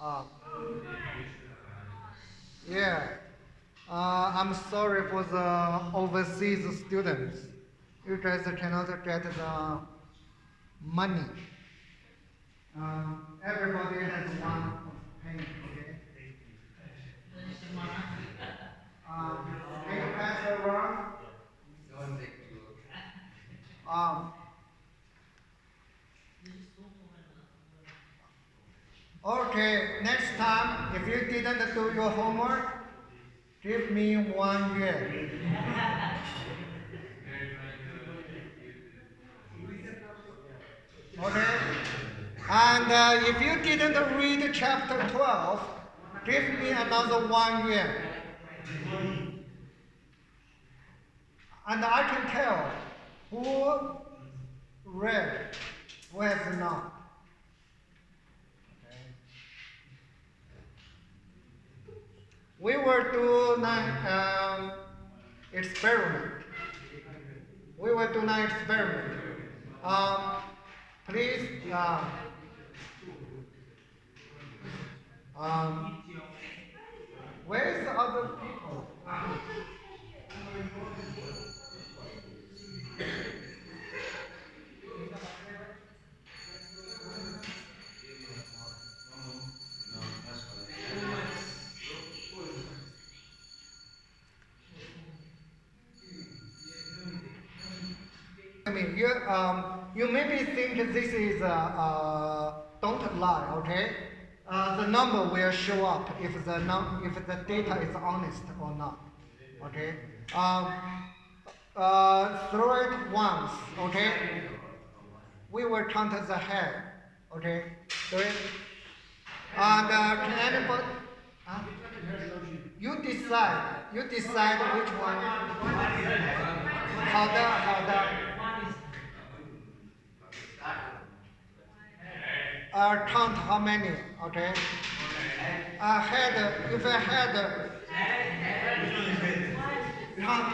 Uh, yeah. I'm sorry for the overseas students. You guys cannot get the money. Everybody has one penny, okay? Can you pass it around? Um, okay, next time, if you didn't do your homework, give me 1 year. Okay? And if you didn't read chapter 12, give me another 1 year. And I can tell who read, who has not. Okay. We will do an experiment. We will do an experiment. Um, please, um, where's the other people? I mean, you maybe think this is don't lie, okay? The number will show up if if the data is honest or not, okay? Throw it once, okay? We will count the head, okay? Do it. And can anybody? Huh? You decide. You decide which one. 好的，好的。Count how many, okay? Head, if I had, count.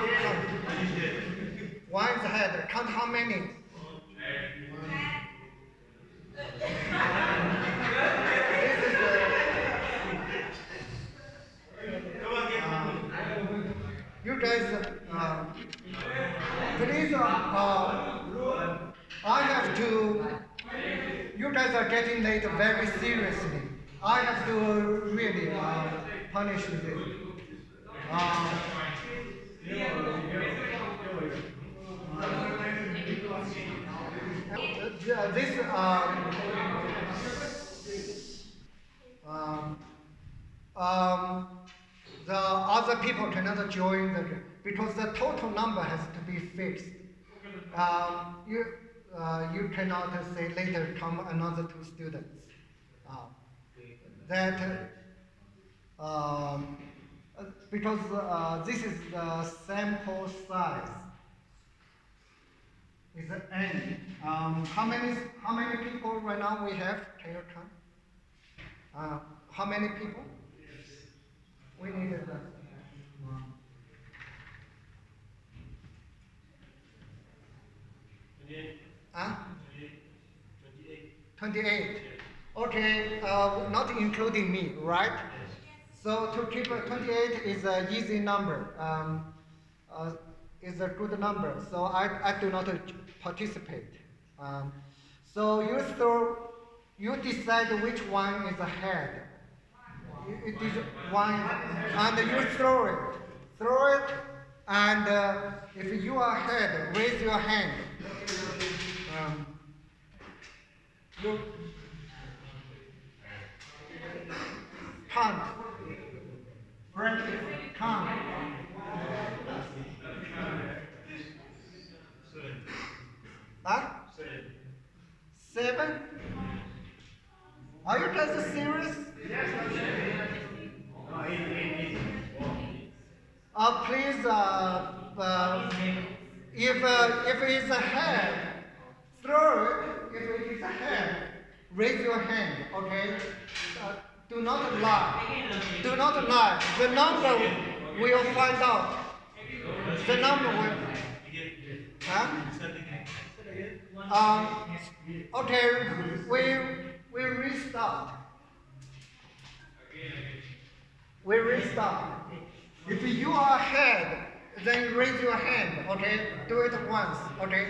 One is head, count how many? This is you guys, please, I have to, you guys are getting late very seriously. I have to really punish this. Uh, this um, um, the other people cannot join because the total number has to be fixed. You cannot say later come another 2 students. That um, because this is the sample size. Is it n? How many people right now we have? Can you count? How many people? We needed that. Huh? 28. Okay, not including me, right? So to keep 28 is an easy number. Is a good number. So I do not participate. Um, so you decide which one is ahead. It is one, and you throw it. Throw it, and if you are ahead, raise your hand. Um, you count. Practice. Count. Huh? 7? Are you guys serious? Please, if it's a hand, throw it. If it is a hand, raise your hand, okay? Do not lie. Do not lie. The number will find out. The number will. Huh? Okay, we restart. stop. If you are head, then raise your hand, okay? Do it once, okay?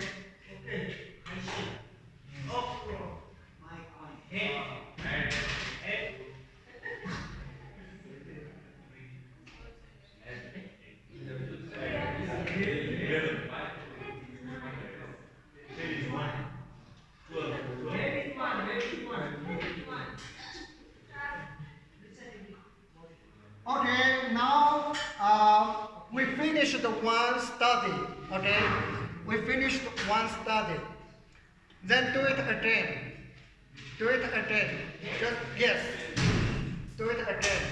Okay, now we finished the one study, okay? We finished one study. Then do it again. Do it again. Just yes. Do it again.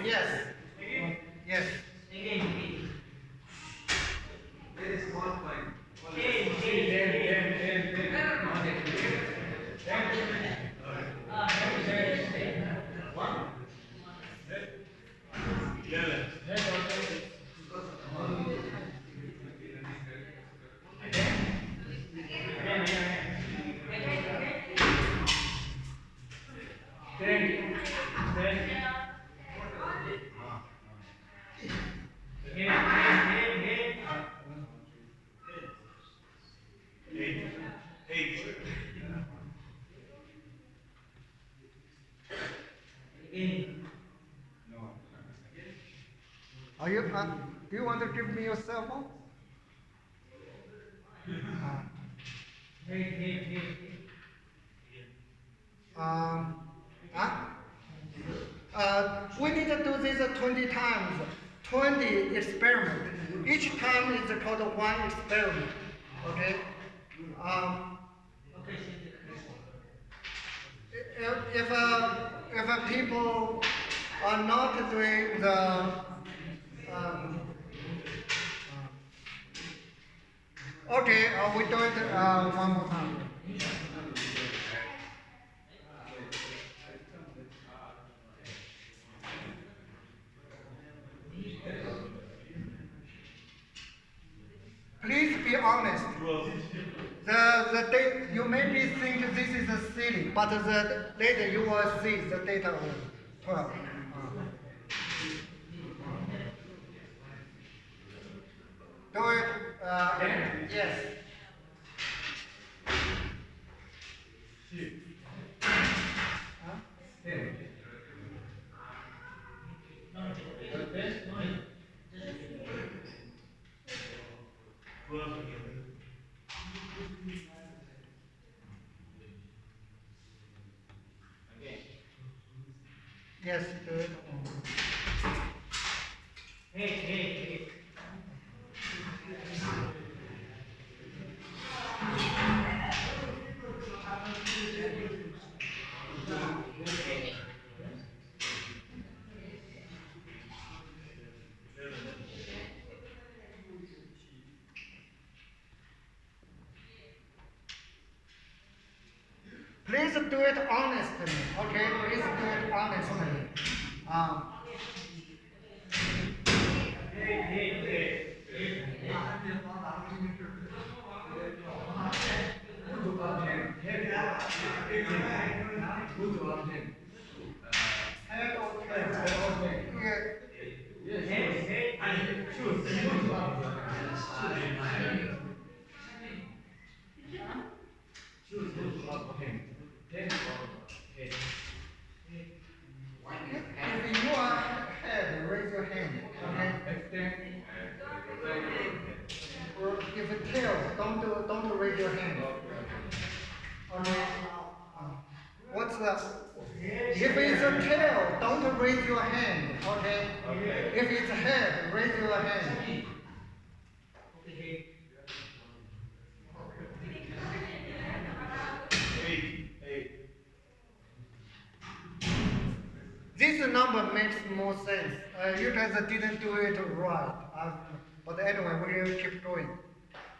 Yes. Yes. Are you? Do you want to give me your cell phone? Um, huh? We need to do this 20 times, 20 experiments. Each time is called one experiment. Okay? Um, if people are not doing the um, okay, we do it one more time. Please be honest. The data, you maybe think this is silly, but the later you will see the data of 12. Do it. Yes. Huh? Yes, do it. Please do it honestly, okay? Please do it honestly. Um, head or tail? If you are head, raise your hand, okay? Or if a tail, don't raise your hand. Okay. What's the? If it's a tail, don't raise your hand. Okay. If it's a head, raise your hand. This number makes more sense. You guys didn't do it right. But anyway, we will keep going.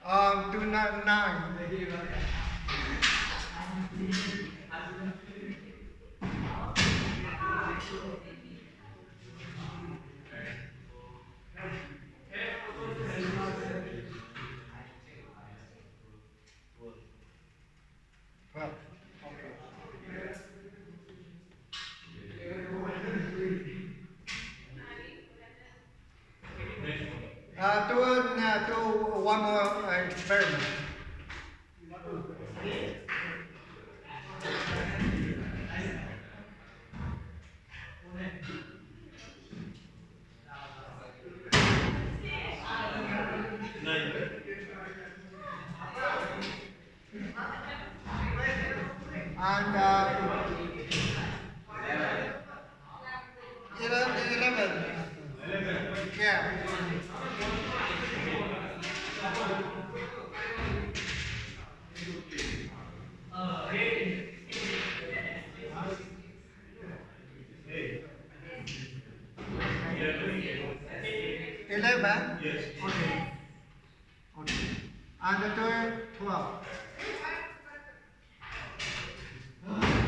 Do not nine. Well, do one more experiment. And 11. Yeah. 11? Yes. Okay. Okay. And the 12. Okay.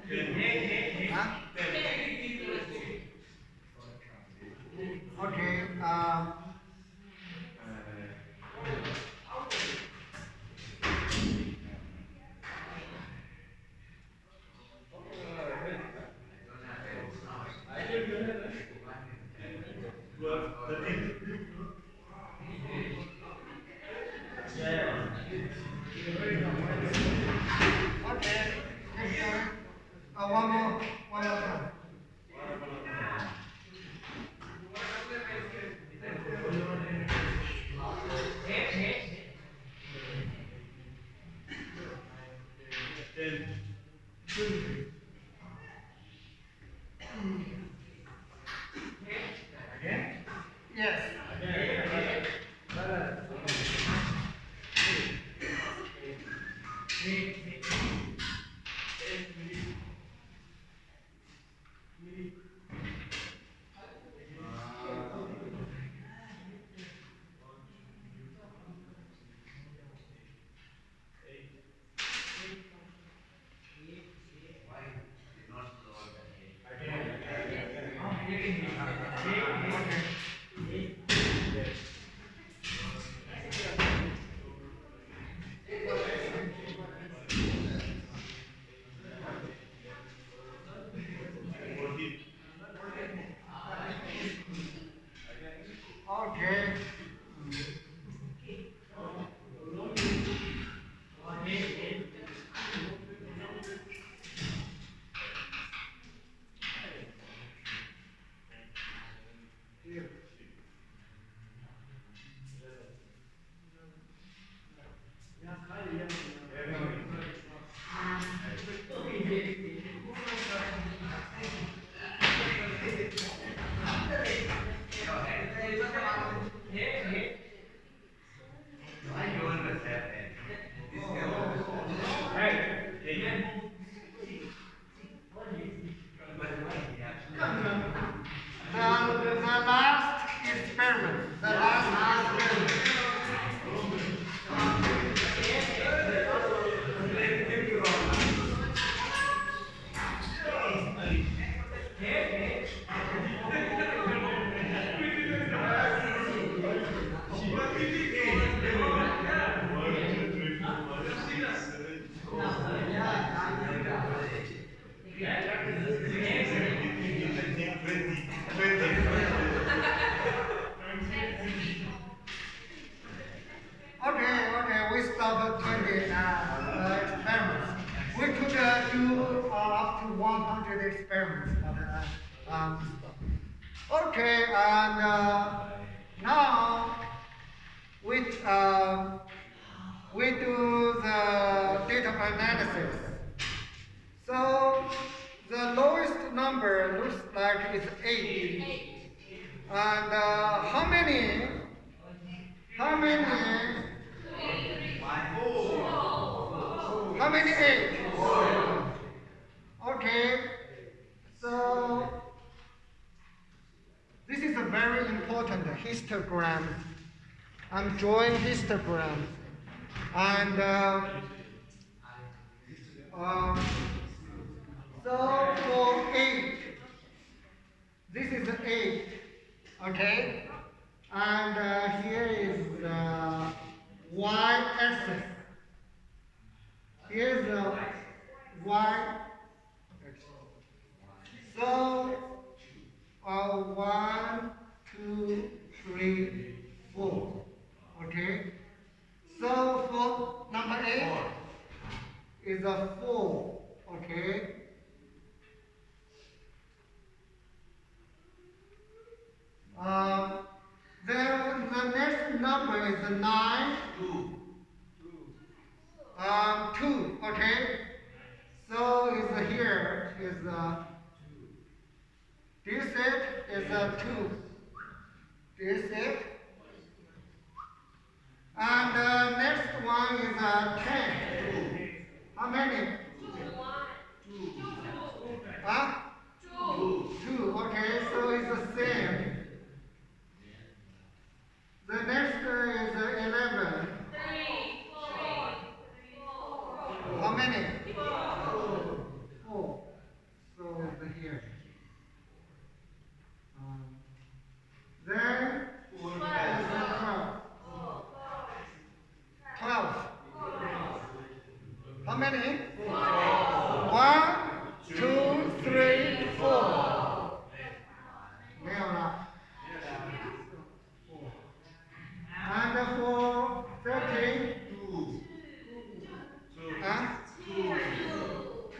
13. Huh? Okay. Okay. Keep going. One more. One more time. Yes. Okay. The last experiment. The last experiment. Okay, we stop at 20 experiments. We could do up to 100 experiments, but stop. Okay, and now we, we do the data analysis. So the lowest number looks like it's 8. And how many, how many 8? Okay, so this is a very important histogram. I'm drawing histogram. And um, so for 8, this is 8, okay? And here is the y-axis. Here's the y. So, 1, 2, 3, 4. Okay? So, for number 8 is a 4. Okay? Then the next number is 9. 2. Okay? So, is here is this set is a 2. This set. And the next one is a 10. How many? Huh? 2. Okay, so it's the same. The next is 11. How many? 4. So the here. Then is 12. 12. How many? 1, 2, 3, 4. 没有了。And for 13, huh? 2.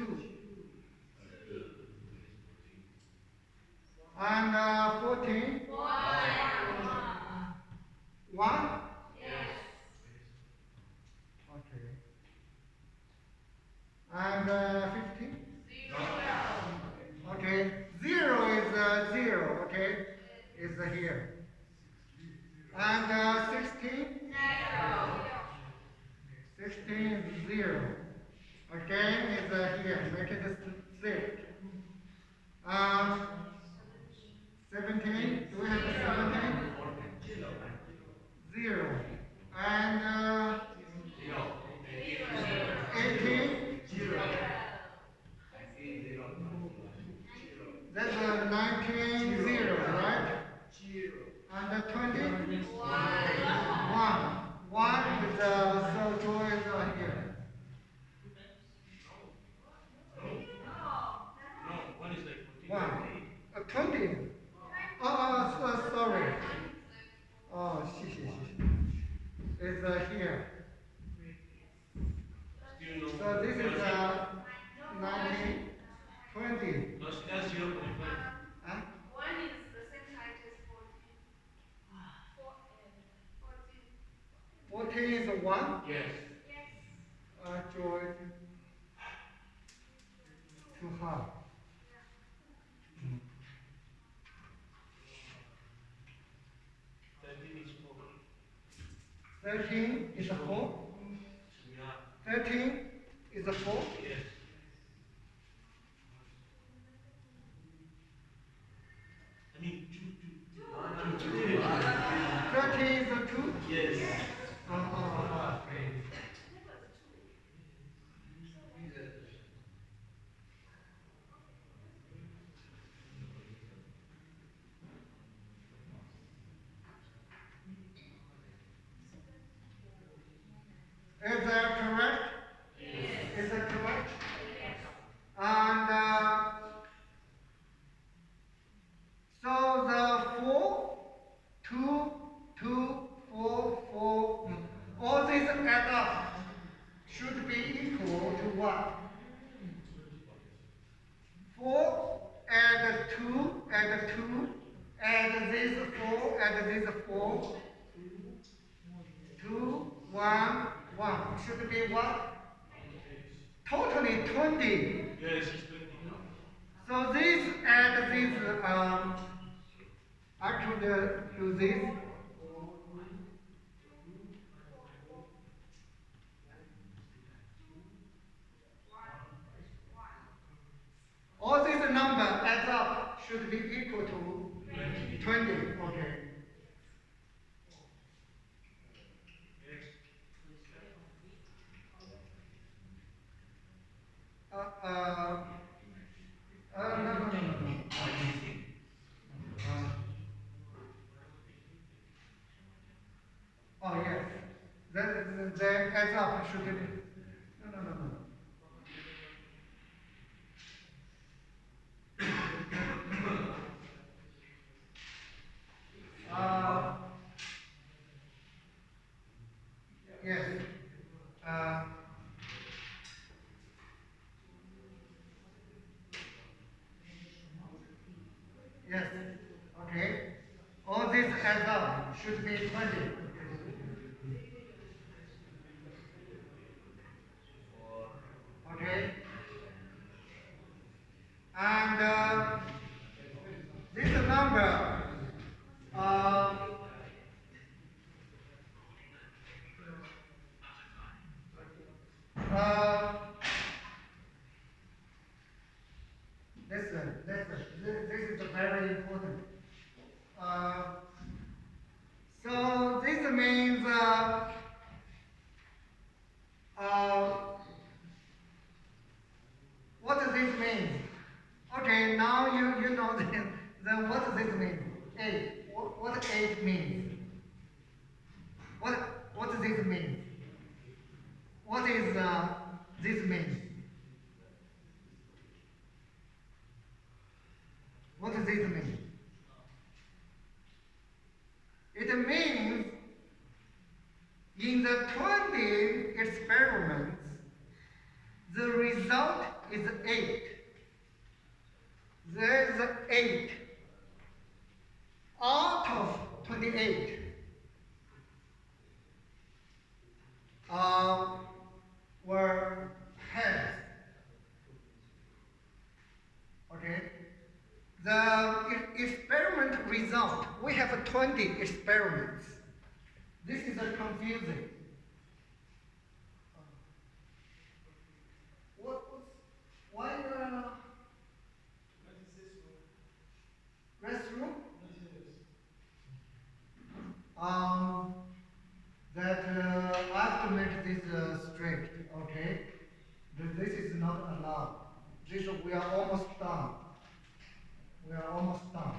And 14, 1. Okay. And 15. Okay. 0 is 0. Okay. Is here. And 16. 16 is 0. Again is here. Make it 6. 17. Do we have a 17? 0. And 18. That's a 19, 0, right? And 20? 1. 1 is so joy is here. One. 20. Sorry. Oh, it's here. So this is 19, 20. Huh? 14 is 1? Yes. Joy. Too hard. 13 is a 4. 13 is a 4. Yes. I mean 2. 13 is a 2? Yes. Is that correct? Yes. Is that correct? Yes. And so the 4, 2, 2, 4, 4, all these add up should be equal to what? 4 add 2 add 2 Add these four, add these four. 2, 1, 1. Should be what? Totally 20. Yes, it's 20. So this add this, I could do this. All this number adds up should be equal to 20. Okay. Uh, uh, no. Oh, yes. The adds up should be. No. Uh, yes. Uh, yes. Okay. All this adds up should be 20. Okay. And this number, uh, uh, listen, this is very important. Uh, so this means, uh, what does this mean? Okay, now you know then what does this mean? 8. What 8 means? What does this mean? What is this mean? What does this mean? It means in the 20 experiments, the result is 8. There is 8 out of 28 were heads. Okay? The experiment result, we have 20 experiments. This is confusing. Why restroom? That I have to make this straight, okay? This is not allowed. We are almost done. We are almost done.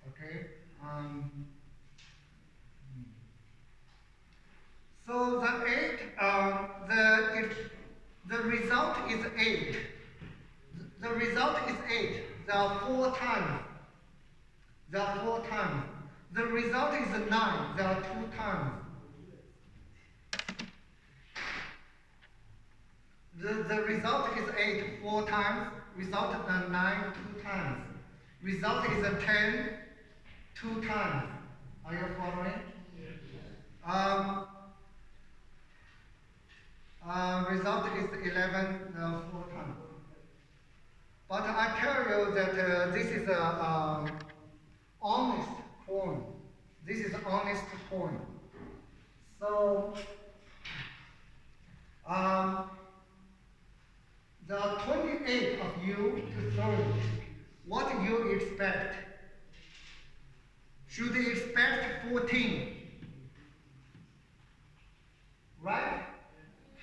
Okay. So the 8, the result is 8. The result is 8. There are 4 times. There are 4 times. The result is 9. There are 2 times. The result is 8 4 times. Result 9 2 times. Result is 10 2 times. Are you following? Result is 11 4 times. But I tell you that this is a honest coin. This is honest coin. So there are 28 of you to 30. What do you expect? Should you expect 14? Right?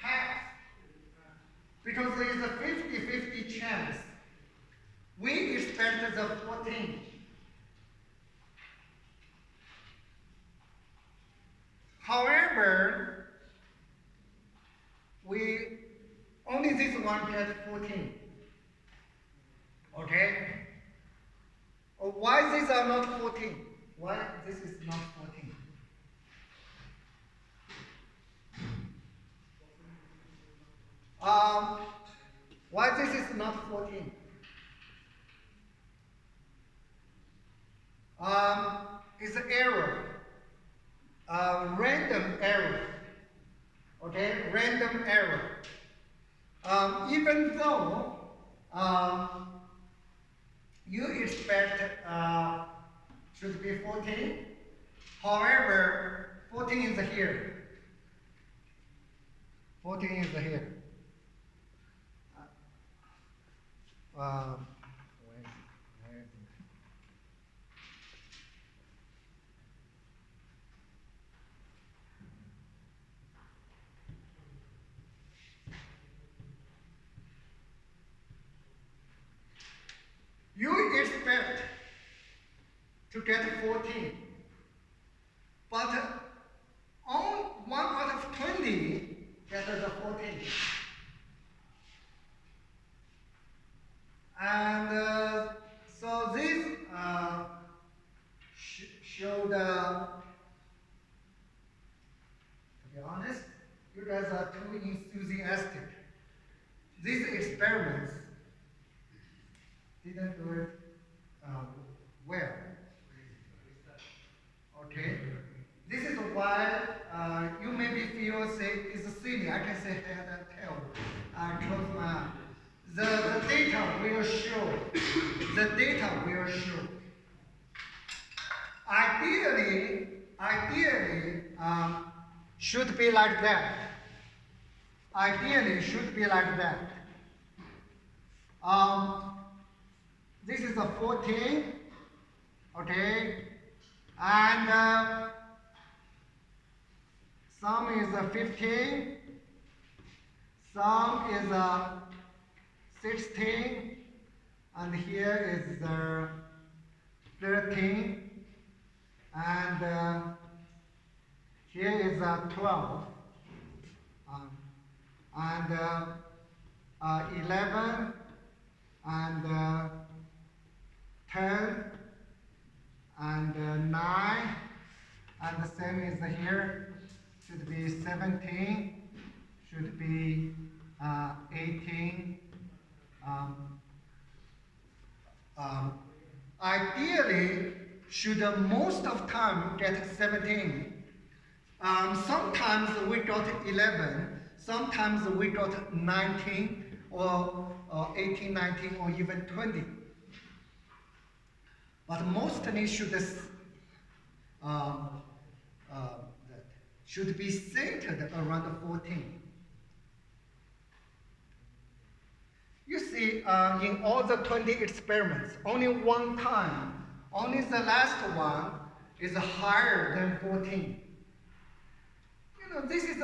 Half. Because there is a 50-50 chance. We expect the 14. However, we only this one gets 14. Okay? Why these are not 14? Why this is not 14? Why this is not 14? It's an error, random error. Okay, random error. Even though you expect should be 14, however, 14 is here. 14 is here. Where is it? You expect to get 14, but on 1 out of 20 get the 14. And so this show the, to be honest, you guys are too enthusiastic. These experiments didn't do it well. Okay? This is why you maybe feel say it's silly. I can say head and tail. Close my eye. The data will show. The data will show. Ideally, should be like that. Ideally, should be like that. This is a 14, okay, and some is a 15, some is a 16, and here is the 13, and here is a 12, and 11, and 10, and 9, and the same is here, should be 17, should be 18. Ideally, should most of time get 17. Sometimes we got 11, sometimes we got 19, or 18, 19, or even 20. But mostly should be centered around 14. You see, in all the 20 experiments, only one time, only the last one is higher than 14. You know, this is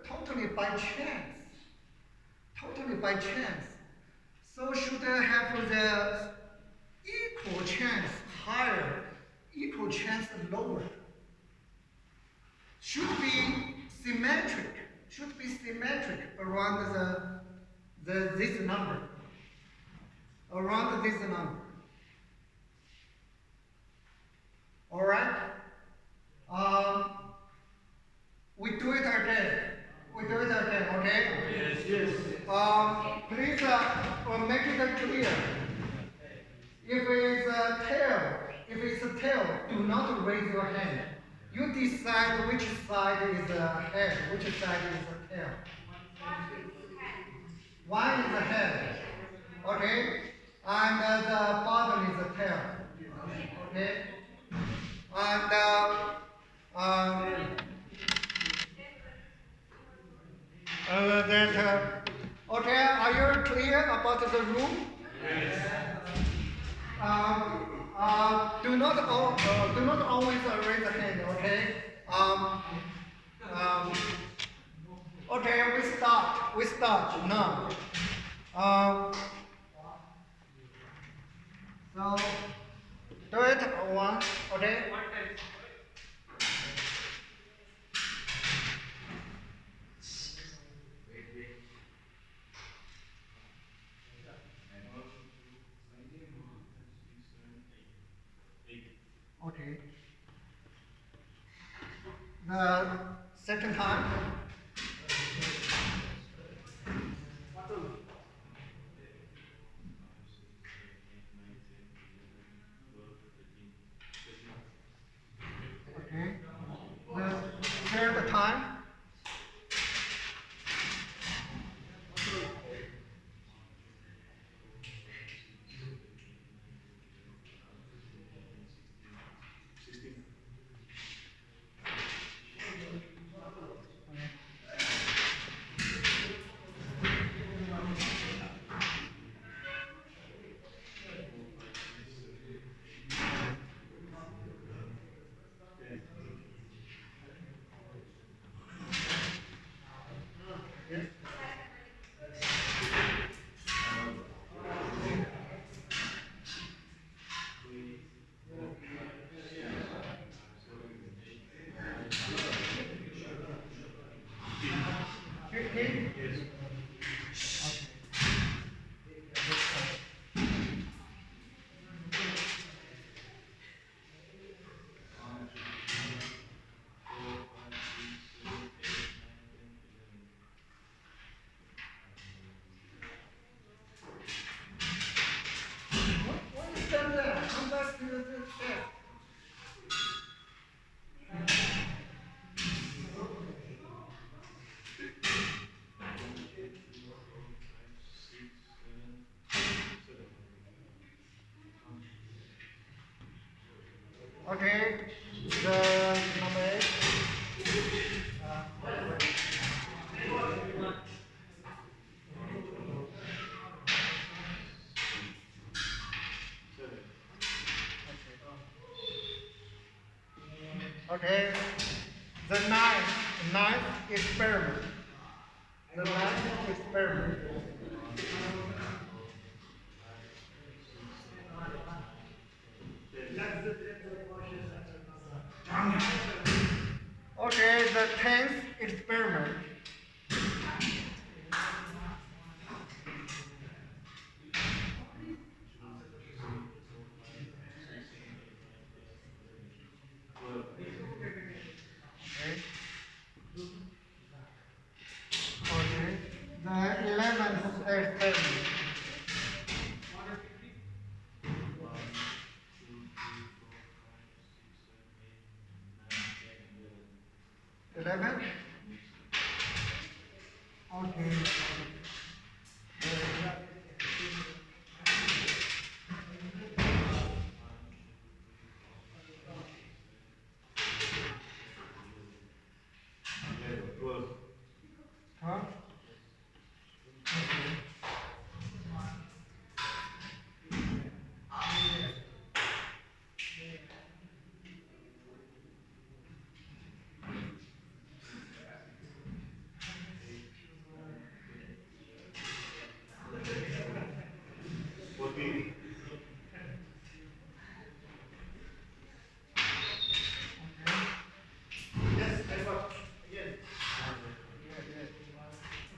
totally by chance. Totally by chance. So should have the equal chance higher, equal chance lower. Should be symmetric. Should be symmetric around this number. Around this number. All right. We do it again. We do it again. Okay. Yes. Yes. Please make it clear. If it's a tail, do not raise your hand. You decide which side is a head, which side is a tail. One is a head, okay, and the bottom is a tail, okay, and okay. Are you clear about the rule? Yes. Do not always raise the hand, okay? Okay, we start now. So do it once, okay? Okay. The second time. Okay, the number 8. Okay, the ninth experiment. The ninth experiment. Okay, the 10th experiment. Okay. Okay. The 11th experiment. 11? Okay. Huh?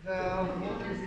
The what is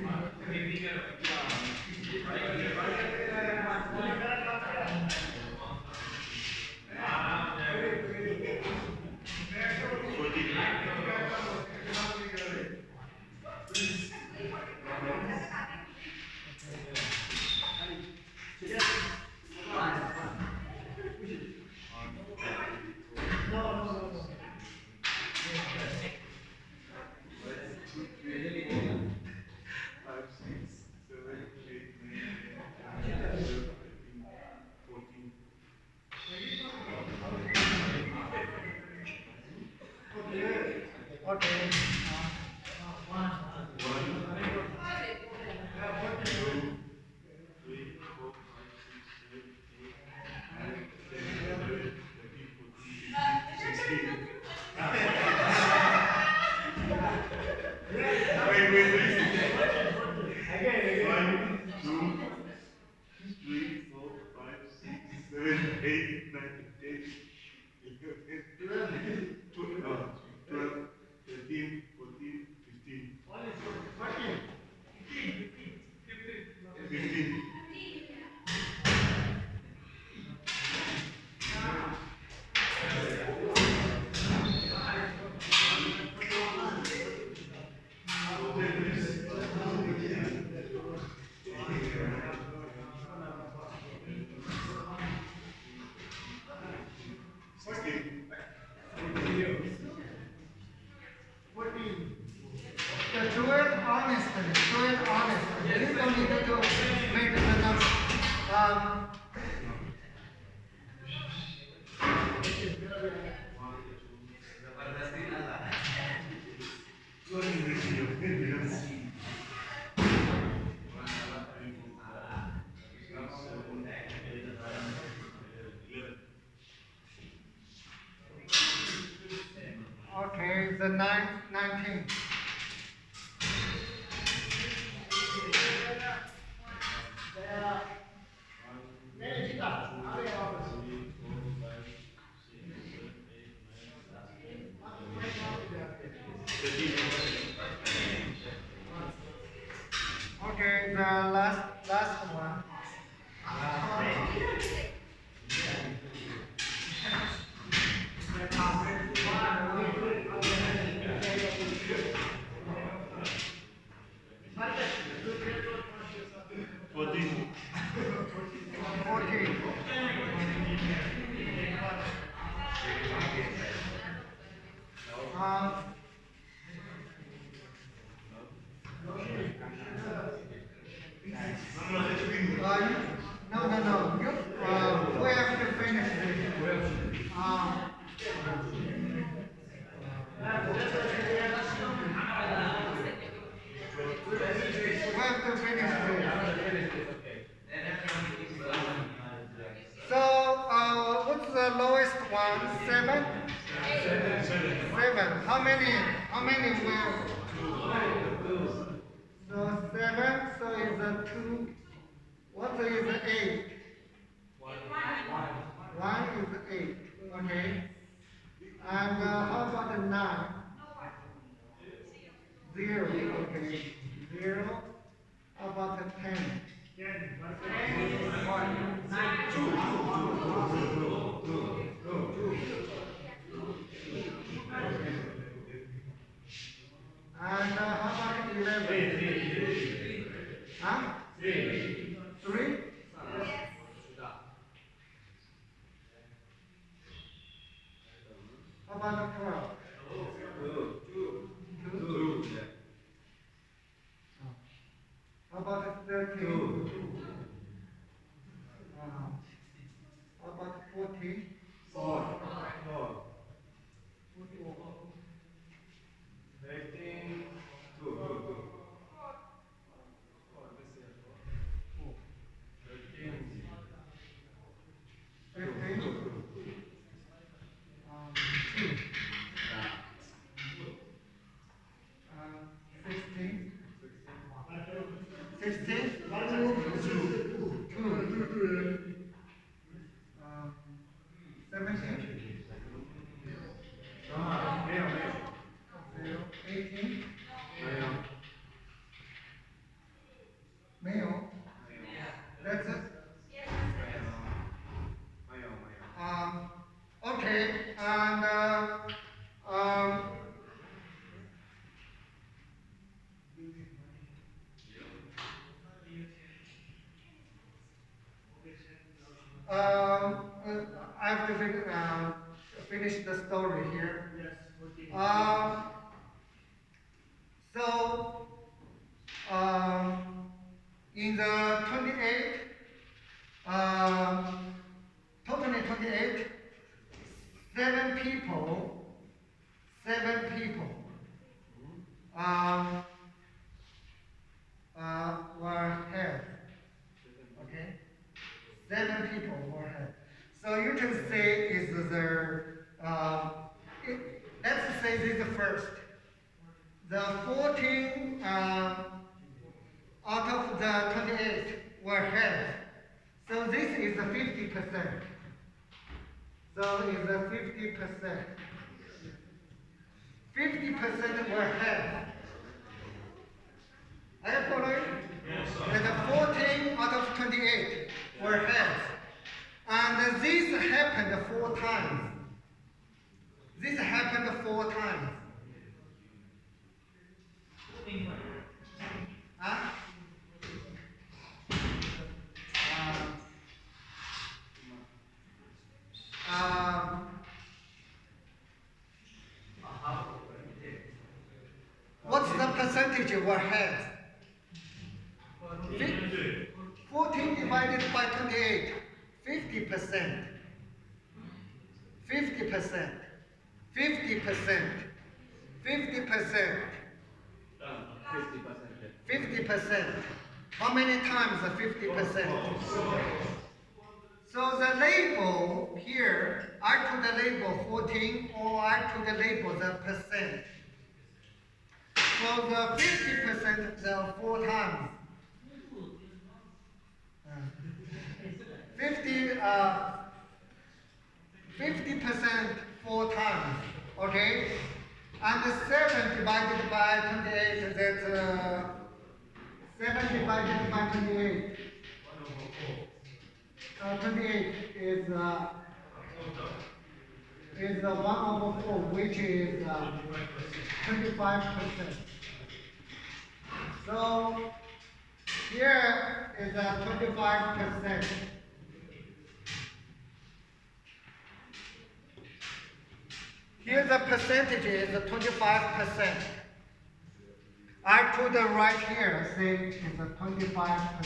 okay? Yeah, do it honestly. Do it honestly. You don't need to make the number. Um, okay, the 19. Okay, the last one. Okay. Um, no, no, no. You, we have to finish this. how many? How many will? So 7, so it's a 2. What is 8? 1 is 8. Okay. And how about the 9? 0. Okay. 0. How about the 10? And how about 11? Huh? 3? How about 12? 2? How about 13? How about 14? 15? 2? 16? 16? 2? 17? 0? 18? 没有 That's it? Okay, and um, I have to finish the story here. So, in the 28, um, totally 28, seven people um, were held. Okay, 7 people were held. So you can say is the let's say this is the first. The 14 out of the 28 were held. So this is the 50%. So it's a 50%. 50% were held. Are you following? And the 14 out of 28 were held. And this happened 4 times. This happened 4 times. Huh? What's the percentage were held? 14 divided by 28, 50%. 50%. 50%. 50%. 50%. How many times 50%? So the label here, I put the label 14 or I put the label the percent. So the 50% the 4 times. 50% 4 times. Okay? And the 7 divided by 28, that's 7 divided by 28. 28 is 1 over 4, which is 25%. So here is 25%. Here the percentage is 25%. I put it right here, say it's 25%.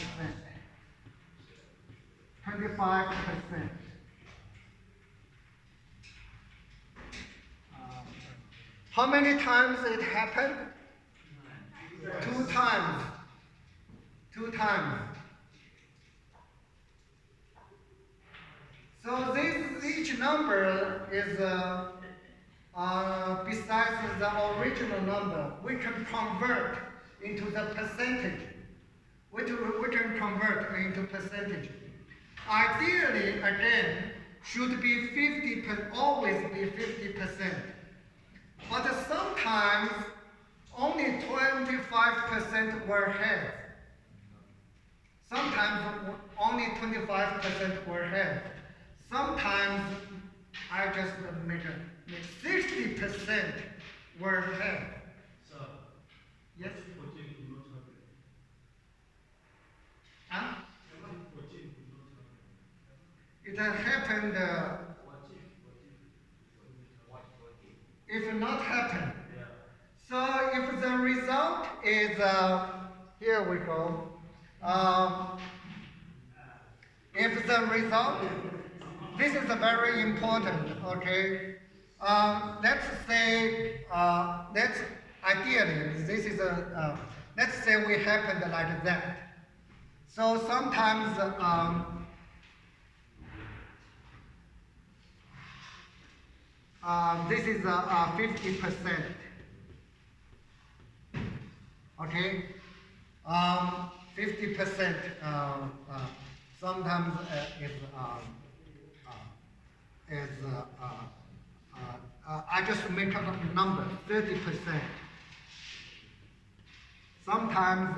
25%. How many times it happened? 2 times. 2 times. So this each number is besides the original number, we can convert into the percentage. We can convert into percentage. Ideally, again, should be 50%, always be 50%. But sometimes only 25% were heads. Sometimes only 25% were heads. Sometimes I just make 60% were head. So, yes? 14 could not happen. Huh? 14 could not happen. It happened if not happened. Yeah. So if the result is, here we go. If the result, this is very important, okay? Let's say, let's ideally, this is let's say we happened like that. So sometimes, this is 50%. Okay, 50%. Sometimes I just make up a number 30%. Sometimes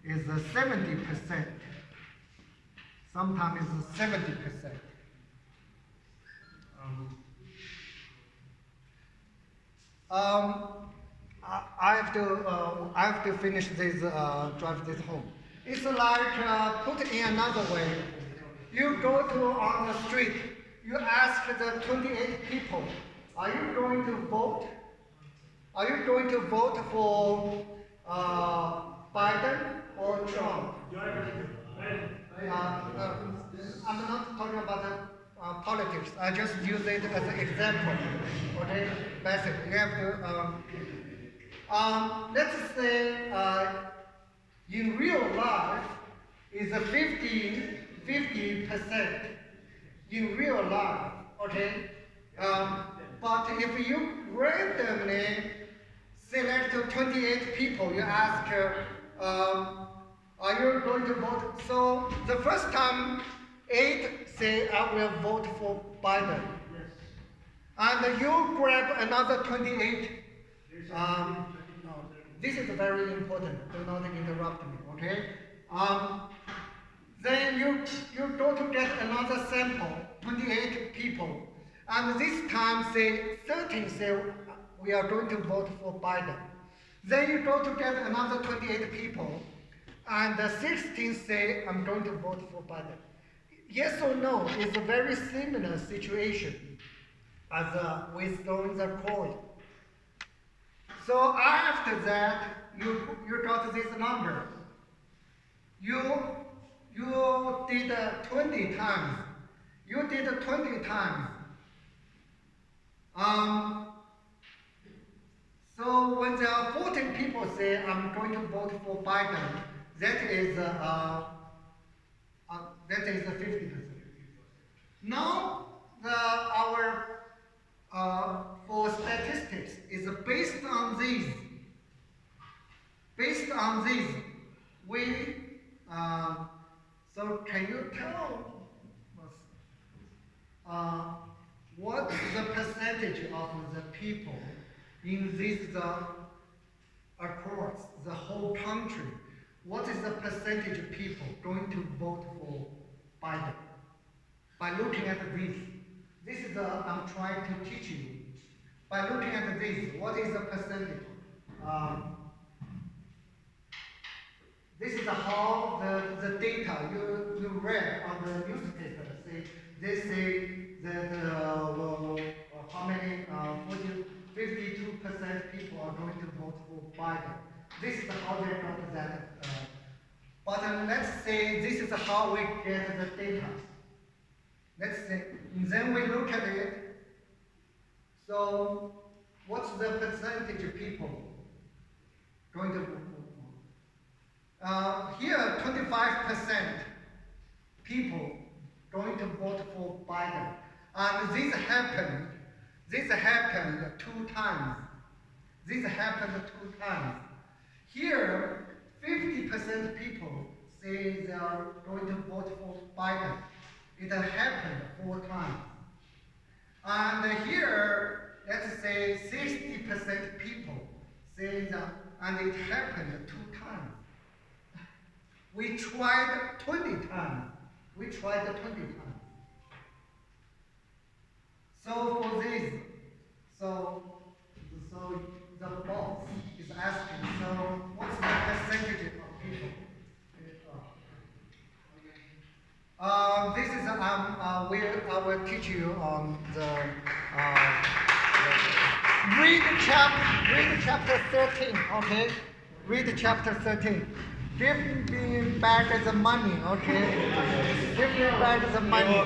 is 70%. Sometimes is 70%. I have to finish this, drive this home. It's like, put in another way. You go to on the street, you ask the 28 people, are you going to vote? Are you going to vote for Biden or Trump? I'm not talking about politics. I just use it as an example. Okay, basically, you have to. Let's say in real life is a 50%. In real life, okay. But if you randomly select 28 people, you ask, are you going to vote? So the first time, 8 say, I will vote for Biden. Yes. And you grab another 28. This is very important. Do not interrupt me, okay? Then you go to get another sample, 28 people. And this time, say, 13 say, we are going to vote for Biden. Then you go to get another 28 people. And 16 say, I'm going to vote for Biden. Yes or no is a very similar situation as with throwing the coin. So after that, you got this number. You did 20 times. You did 20 times. So when there are 14 people say, I'm going to vote for Biden, that is 50%. Now, our for statistics is based on these. Based on these, we so can you tell us what is the percentage of the people in this across the whole country? What is the percentage of people going to vote for Biden? By looking at this. This is I'm trying to teach you. By looking at this, what is the percentage? This is how the data you read on the newspaper they say that how many 52% people are going to vote for Biden. This is how they got that. But let's say this is how we get the data. Let's say, then we look at it. So, what's the percentage of people going to vote? Here, 25% people going to vote for Biden. And this happened This happened 2 times. This happened 2 times. Here, 50% people say they are going to vote for Biden. It happened 4 times. And here, let's say 60% people say that, and it happened 2 times. We tried 20 times. We tried 20 times. So for this, so the boss is asking, so what's the percentage of people? This is where I will teach you on read chapter 13. Okay, read chapter 13. Give me back the money. Okay, give me back the money.